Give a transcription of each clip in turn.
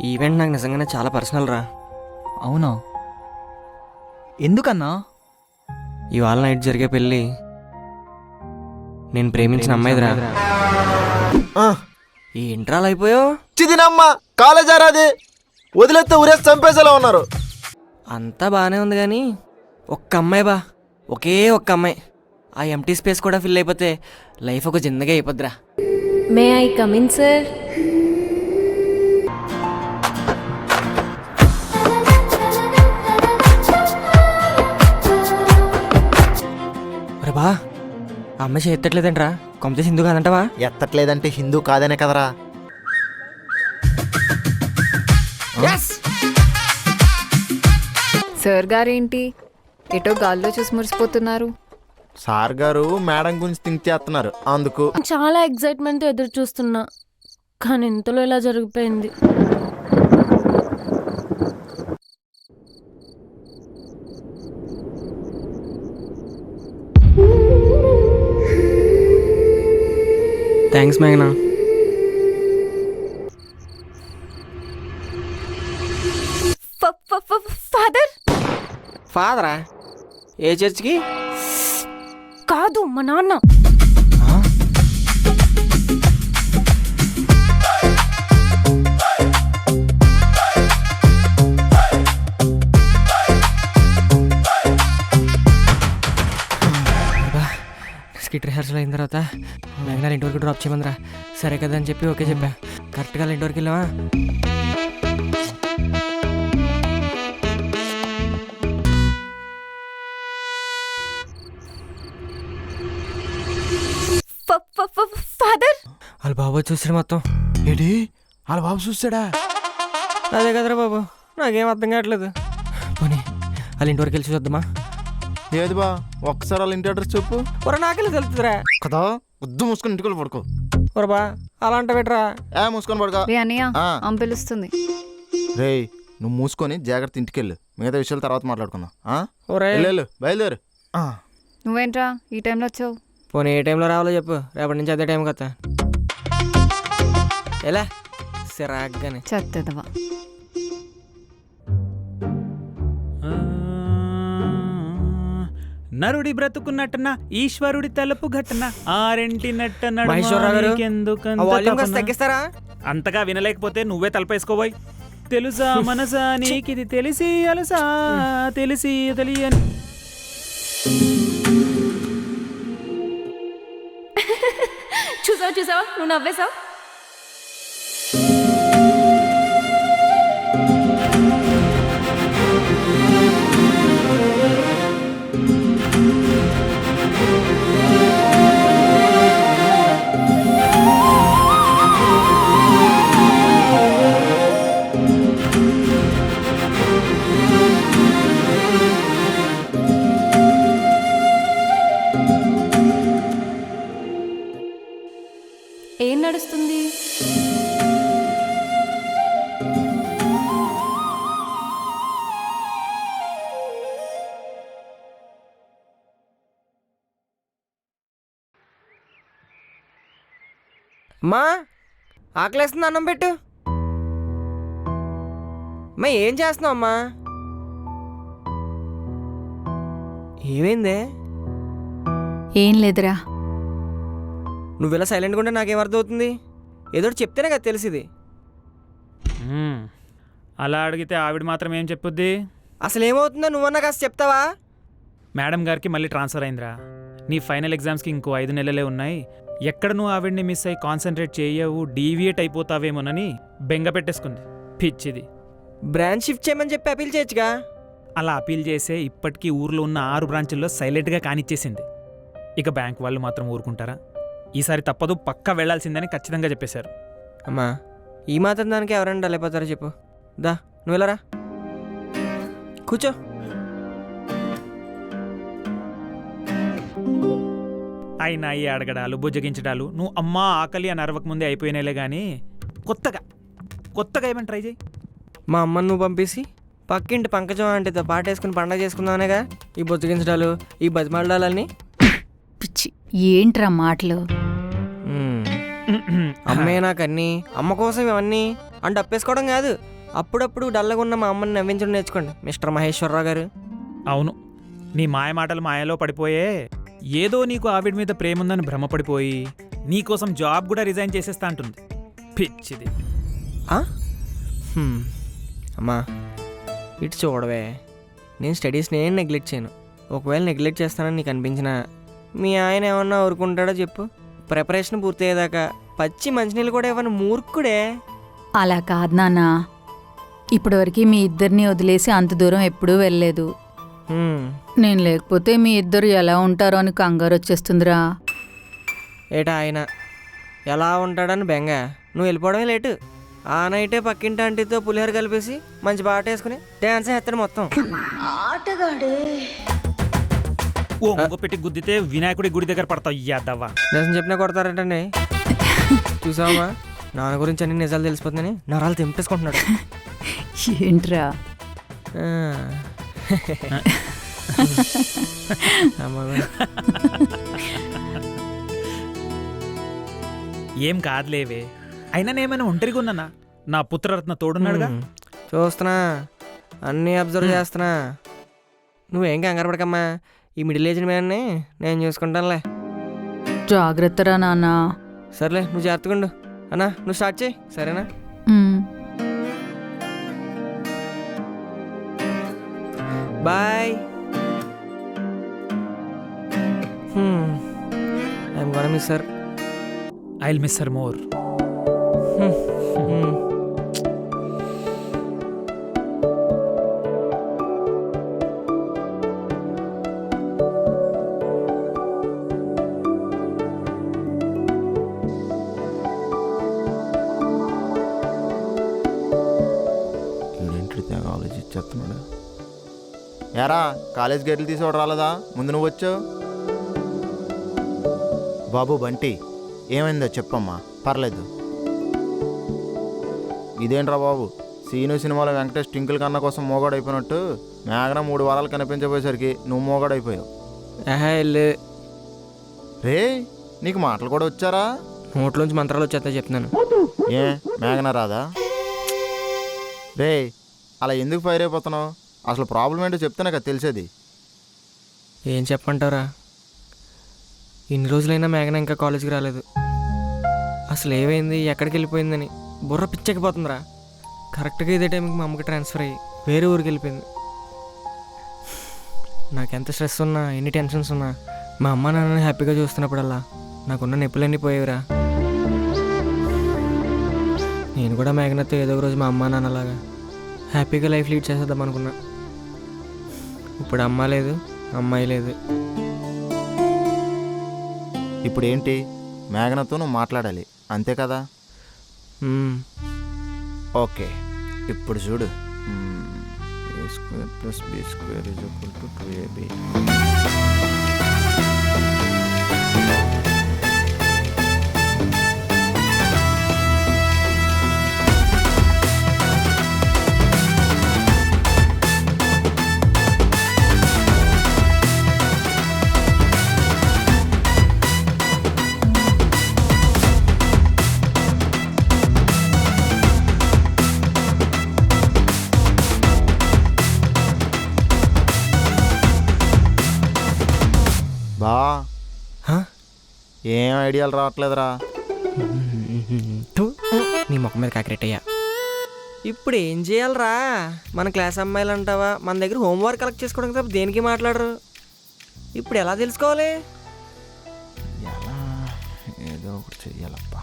Event నాకు నిజంగానే చాలా పర్సనల్ రా. అవునా? ఎందుకన్నా? ఇవాళ నైట్ జరిగే పెళ్ళి నేను ప్రేమించిన అమ్మాయిదిరా. ఈ ఇంట్రాలు అయిపోయావు. చిదినమ్మ కాలేజ్ ఆరాది వదిలేస్తే ఊరేసి చంపేసేలా ఉన్నారు. అంతా బాగానే ఉంది కానీ ఒక్క అమ్మాయి బా, ఒకే ఒక్క అమ్మాయి. ఆ ఎంటీ స్పేస్ కూడా ఫిల్ అయిపోతే లైఫ్ ఒక జిందగా అయిపోద్దిరా. May I come in sir? అరే బా, ఆ అమ్మాయి చేత్తట్లేదంట్రా. కొంత హిందూ కాదంటవా? ఎత్తట్లేదంటే హిందూ కాదనే కదరా. సార్ గారేంటి ఎటో గాల్లో చూసి మురిసిపోతున్నారు? సార్ గారు మేడం గురించి థింక్ చేస్తున్నారు అందుకు. చాలా ఎక్సైట్మెంట్తో ఎదురు చూస్తున్నా, కానీ ఇంతలో ఇలా జరిగిపోయింది. థ్యాంక్స్ మేఘనా. ఫాదర్? ఫాదరా? ఏ చర్చ్కి? కాదు, మా నాన్న. స్కిట్ రిహార్సల్ అయిన తర్వాత మేఘనా ఇంటి వరకు డ్రాప్ చేయమందిరా. సరే కదా అని చెప్పి ఓకే చెప్పా. కరెక్ట్గా ఇంటి వరకు వెళ్ళావా? ఫాదర్? వాళ్ళ బాబు చూసాడు మొత్తం. ఏంటి వాళ్ళ బాబు చూసాడా? అదే కదరా బాబు, నాకేం అర్థం కావట్లేదు. పోనీ వాళ్ళ ఇంటి వరకు వెళ్ళి చూద్దామా? ఏది బా ఒక్కసారి వాళ్ళ ఇంటి అడ్రస్ చెప్పు. ఒర నాకెళ్ళి తెలుతుందిరా కదా ఉద్దు మూసుకొని ఇంటికి పడుకో. ఒర బా అలా అంట పెట్టరా. మూసుకొని పడుకో. రే అన్నయ్య, అమ్మ పిలుస్తుంది. రే నువ్వు మూసుకొని జాగ్రత్త ఇంటికెళ్ళు, మిగతా విషయాలు తర్వాత మాట్లాడుకుందాం. ఒరే వెళ్ళు బయలుదేరు. నువ్వేంట్రా ఈ టైంలో వచ్చావు? పోనీ ఏ టైంలో రావాలో చెప్పు, రేపటి నుంచి అదే టైం కదా. ఎలా సిరాగ్గానే చెత్తదవా. నరుడి బ్రతుకున్నట్టన ఈశ్వరుడి తలుపు ఘటన ఆరెంటి నట్ట మహేశ్వరరావు గారు, ఆ వాల్యూమ్ కాస్త నడుమ తగ్గిస్తారా? అంతగా వినలేకపోతే నువ్వే తలపేసుకోబోయ్. తెలుసా మనసా నీకిది తెలిసి అలసా తెలిసి తెలియని. చూసావా, నువ్వు నవ్వేశావు. ఏం నడుస్తుంది? మా ఆకలేస్తుంది, అన్నం పెట్టు. మా ఏం చేస్తున్నావు అమ్మా? ఏమైందే? ఏం లేదురా. నువ్వు ఇలా సైలెంట్గా ఉంటే నాకేం అర్థం అవుతుంది? ఏదో చెప్తేనే కదా తెలిసింది. అలా అడిగితే ఆవిడ మాత్రం ఏం చెప్పుద్ది? అసలు ఏమవుతుందో నువ్వన్నా కాస్త చెప్తావా? మేడం గారికి మళ్ళీ ట్రాన్స్ఫర్ అయిందిరా. నీ ఫైనల్ ఎగ్జామ్స్కి ఇంకో 5 నెలలే ఉన్నాయి. ఎక్కడ నువ్వు ఆవిడ్ని మిస్ అయ్యి కాన్సన్ట్రేట్ చేయవు, డీవియేట్ అయిపోతావేమోనని బెంగ పెట్టేసుకుంది పిచ్చిది. బ్రాంచ్ షిఫ్ట్ చేయమని చెప్పి అపీల్ చేయొచ్చుగా. అలా అపీల్ చేసే ఇప్పటికీ ఊర్లో ఉన్న 6 బ్రాంచుల్లో సైలెంట్గా కానిచ్చేసింది. ఇక బ్యాంక్ వాళ్ళు మాత్రం ఊరుకుంటారా? ఈసారి తప్పదు, పక్కా వెళ్లాల్సిందని ఖచ్చితంగా చెప్పేశారు. అమ్మా ఈ మాత్రం దానికి ఎవరైనా డల్ైపోతారో చెప్పు. దా నువ్వు వెళ్ళరా, కూర్చో. అయినా ఈ అడగడాలు బుజ్జగించడాలు నువ్వు అమ్మా ఆకలి అని అరవక ముందే అయిపోయినాయిలే కానీ కొత్తగా ఏమైనా ట్రై చేయి. మా అమ్మని నువ్వు పంపేసి పక్కింటి పంకజం ఆంటీతో పాటేసుకుని పండగ చేసుకుందామనేగా ఈ బొజ్జగించడాలు, ఈ బతిమాలడాలన్నీ. పిచ్చి ఏంట్రా మాటలు? అమ్మే నాకన్నీ, అమ్మ కోసం ఇవన్నీ. అని డప్పేసుకోవడం కాదు, అప్పుడప్పుడు డల్లగా ఉన్న మా అమ్మని నవ్వించడం నేర్చుకోండి మిస్టర్ మహేశ్వరరావు గారు. అవును, నీ మాయ మాటలు మాయలో పడిపోయే ఏదో నీకు ఆవిడ మీద ప్రేమ ఉందని భ్రమపడిపోయి నీకోసం జాబ్ కూడా రిజైన్ చేసేస్తా అంటుంది. పిచ్చిది. ఆ? అమ్మా ఇటు చూడవే, నేను స్టడీస్ని ఏం నెగ్లెక్ట్ చేయను. ఒకవేళ నెగ్లెక్ట్ చేస్తానని నీకు అనిపించినా మీ ఆయన ఏమన్నా ఊరుకుంటాడో చెప్పు? ప్రిపరేషన్ పూర్తయ్యేదాకా పచ్చి మంచినీళ్ళు కూడా ఇవ్వను మూర్ఖుడే. అలా కాదు నాన్న, ఇప్పటివరకు మీ ఇద్దరిని వదిలేసి అంత దూరం ఎప్పుడూ వెళ్ళలేదు. నేను లేకపోతే మీ ఇద్దరు ఎలా ఉంటారో అని కంగారు వచ్చేస్తుందిరా. ఏటా ఆయన ఎలా ఉంటాడని బెంగ, నువ్వు వెళ్ళిపోవడమే లేటు. ఆ నైటే పక్కింటి ఆంటీతో పులిహోర కలిపేసి మంచి బాట వేసుకుని డ్యాన్స్ వేస్తాడు మొత్తం. ఓ మొగ పెట్టి గుద్దితే వినాయకుడి గుడి దగ్గర పడతావు యాదవ్వా. నిజం చెప్పినా కొడతారటండి. చూసావమ్మా, నాన్న గురించి అన్ని నిజాలు తెలిసిపోతుందని నరాలు తెంపేసుకుంటున్నాడు. ఏంట్రా? ఆ. అమ్మగా. ఏం కాదులేవే, అయినా నేమైనా ఒంటరిగా ఉన్నానా? నా పుత్రరత్న తోడున్నాడుగా. చూస్తున్నా, అన్నీ అబ్జర్వ్ చేస్తున్నా. నువ్వేం కంగారు పడకమ్మా, ఈ మిడిల్ ఏజ్డ్ మ్యాన్ని నేను చూసుకుంటానులే. జాగ్రత్తరా నాన్న. సర్లే, నువ్వు జాగ్రత్తగా ఉండు. అన్నా నువ్వు స్టార్ట్ చేయి, సరేనా? Bye. I'm gonna miss sir. I will miss her more. చెప్తున్నాడు. యారా కాలేజ్ గేట్లు తీసుకోవడం రాలేదా? ముందు నువ్వు వచ్చావు. బాబు బంటి, ఏమైందో చెప్పమ్మా. పర్లేదు. ఇదేంట్రా బాబు, సీను సినిమాలో వెంకటేష్ ట్వింకిల్ కన్నా కోసం మోగాడైపోయినట్టు మేఘన 3 వారాలు కనిపించబోయేసరికి నువ్వు మోగాడైపోయావు. రే, నీకు మాటలు కూడా వచ్చారా? నోట్లోంచి మంత్రాలు వచ్చేస్తా చెప్తున్నాను. ఏ మేఘన రాదా? రే, అలా ఎందుకు ఫైర్ అయిపోతున్నావు? అసలు ప్రాబ్లం ఏంటో చెప్తే నాకు తెలిసేది. ఏం చెప్పంటారా, ఇన్ని రోజులైనా మేఘన ఇంకా కాలేజీకి రాలేదు. అసలు ఏమైంది, ఎక్కడికి వెళ్ళిపోయిందని బుర్ర పిచ్చెక్కిపోతుందిరా. కరెక్ట్గా ఇదే టైంకి మా అమ్మకి ట్రాన్స్ఫర్ అయ్యి వేరే ఊరికి వెళ్ళిపోయింది. నాకెంత స్ట్రెస్ ఉన్నా, ఎన్ని టెన్షన్స్ ఉన్నా, మా అమ్మ నాన్నని హ్యాపీగా చూస్తున్నప్పుడల్లా నాకున్న నొప్పులన్నీ పోయేవిరా. నేను కూడా మేఘనతో ఏదో ఒక రోజు మా అమ్మ నాన్నలాగా హ్యాపీగా లైఫ్ లీడ్ చేసేద్దాం అనుకున్నా. ఇప్పుడు అమ్మ లేదు, అమ్మాయి లేదు. ఇప్పుడు ఏంటి, మేఘనతో నువ్వు మాట్లాడాలి అంతే కదా? ఓకే, ఇప్పుడు చూడు. A² + B² = 2AB. బా, ఏం ఐడియాలు రావట్లేదురా. నీ ముఖం మీద కాకరెట్ అయ్యా. ఇప్పుడు ఏం చేయాలరా? మన క్లాస్ అమ్మాయిలు అంటావా, మన దగ్గర హోంవర్క్ కలెక్ట్ చేసుకోవడానికి తప్ప దేనికి మాట్లాడరు. ఇప్పుడు ఎలా తెలుసుకోవాలి? ఎలా, ఏదో ఒకటి చెయ్యాలప్పా.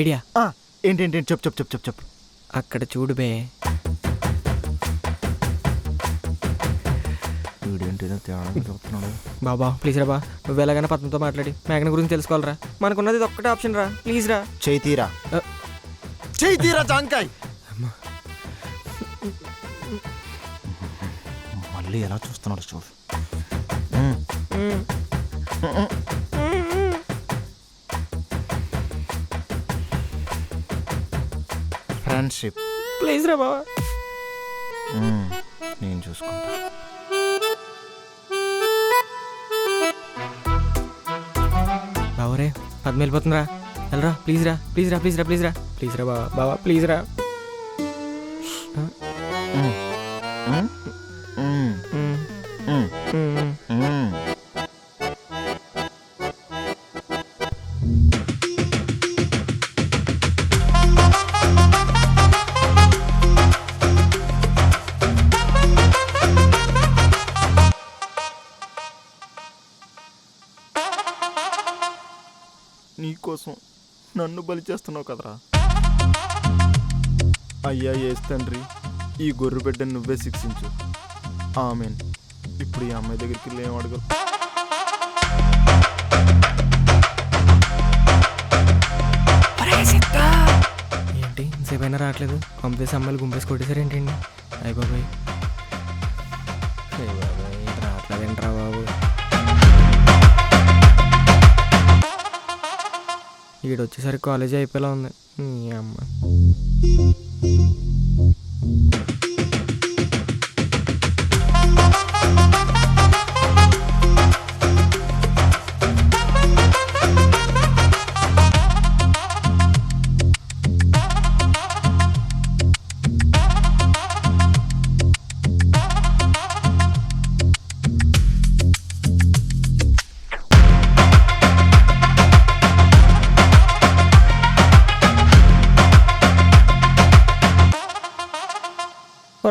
ఐడియా ఏంటేంటి, చెప్పు. అక్కడ చూడు బే. బాబా ప్లీజ్ రా బా, నువ్వు ఎలాగైనా పద్మతో మాట్లాడి మేఘన గురించి తెలుసుకోవాలరా. మనకున్నది ఒక్కటే ఆప్షన్ రా, ప్లీజ్ రా. చేయితీరా జాంకాయ్. మళ్ళీ ఎలా చూస్తున్నాడు చూడు. ఫ్రెండ్షిప్ ప్లీజ్ రా బాబా. నేను చూసుకుంటా. బావరే పద్మ వెళ్ళిపోతుందిరా, వెళ్ళరా ప్లీజ్ రా, ప్లీజ్ రా, ప్లీజ్ రా, ప్లీజ్ రా, ప్లీజ్ రా బావా, బావా ప్లీజ్ రా. ఉమ్, ఉమ్, ఉమ్, ఉమ్, ఉమ్. నీకోసం నన్ను బలి చేస్తున్నావు కదరా. అయ్యా ఏసు తండ్రి, ఈ గొర్రె బిడ్డను నువ్వే శిక్షించు. ఆమెన్. ఇప్పుడు ఈ అమ్మాయి దగ్గరికి వెళ్ళి ఏం అడగలు. ఏంటి ఇంతసేపు అయినా రావట్లేదు? పంపేసి అమ్మాయిలు గుంపేసి కొట్టేశారు ఏంటండి? అయ్య బాబాయ్, అయ్య బాబాయ్ రావట్లేదేంట్రా బాబు. ఈడు వచ్చేసరికి కాలేజీ అయిపోయేలా ఉంది. ఈ అమ్మ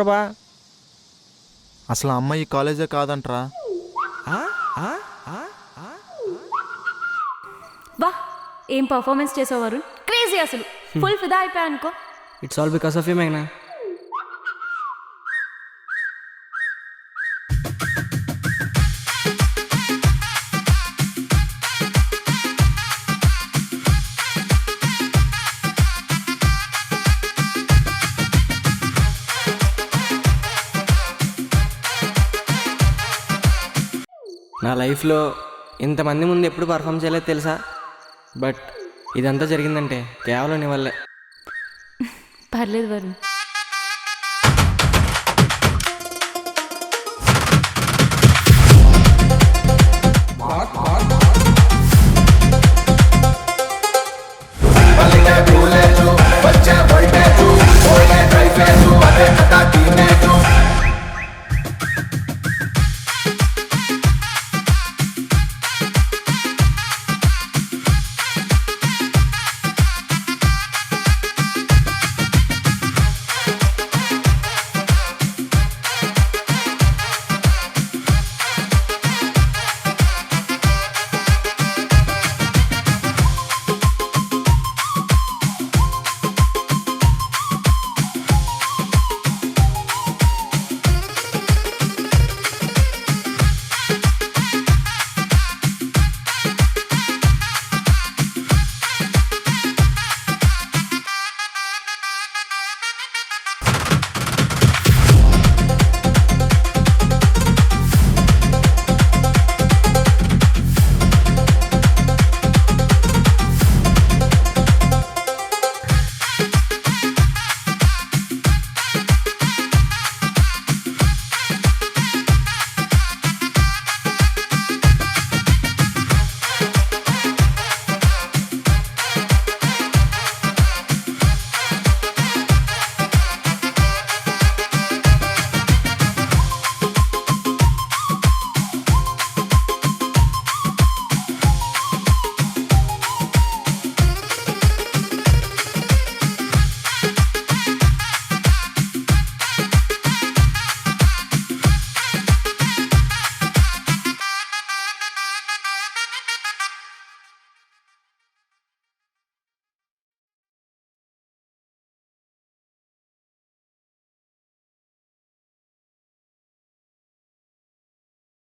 బా. అసలు ఆ అమ్మాయి ఈ కాలేజే కాదంట్రా. వా, ఏం పర్ఫార్మెన్స్ చేసేవారు, క్రేజీ అసలు. ఫుల్ ఫిదా అయిపోయా అనుకో. It's all because of you మేఘనా. నా లైఫ్లో ఇంతమంది ముందు ఎప్పుడు పర్ఫామ్ చేయలేదు తెలుసా, బట్ ఇదంతా జరిగిందంటే కేవలం నీ వల్లే. పర్లేదు వరుణ్.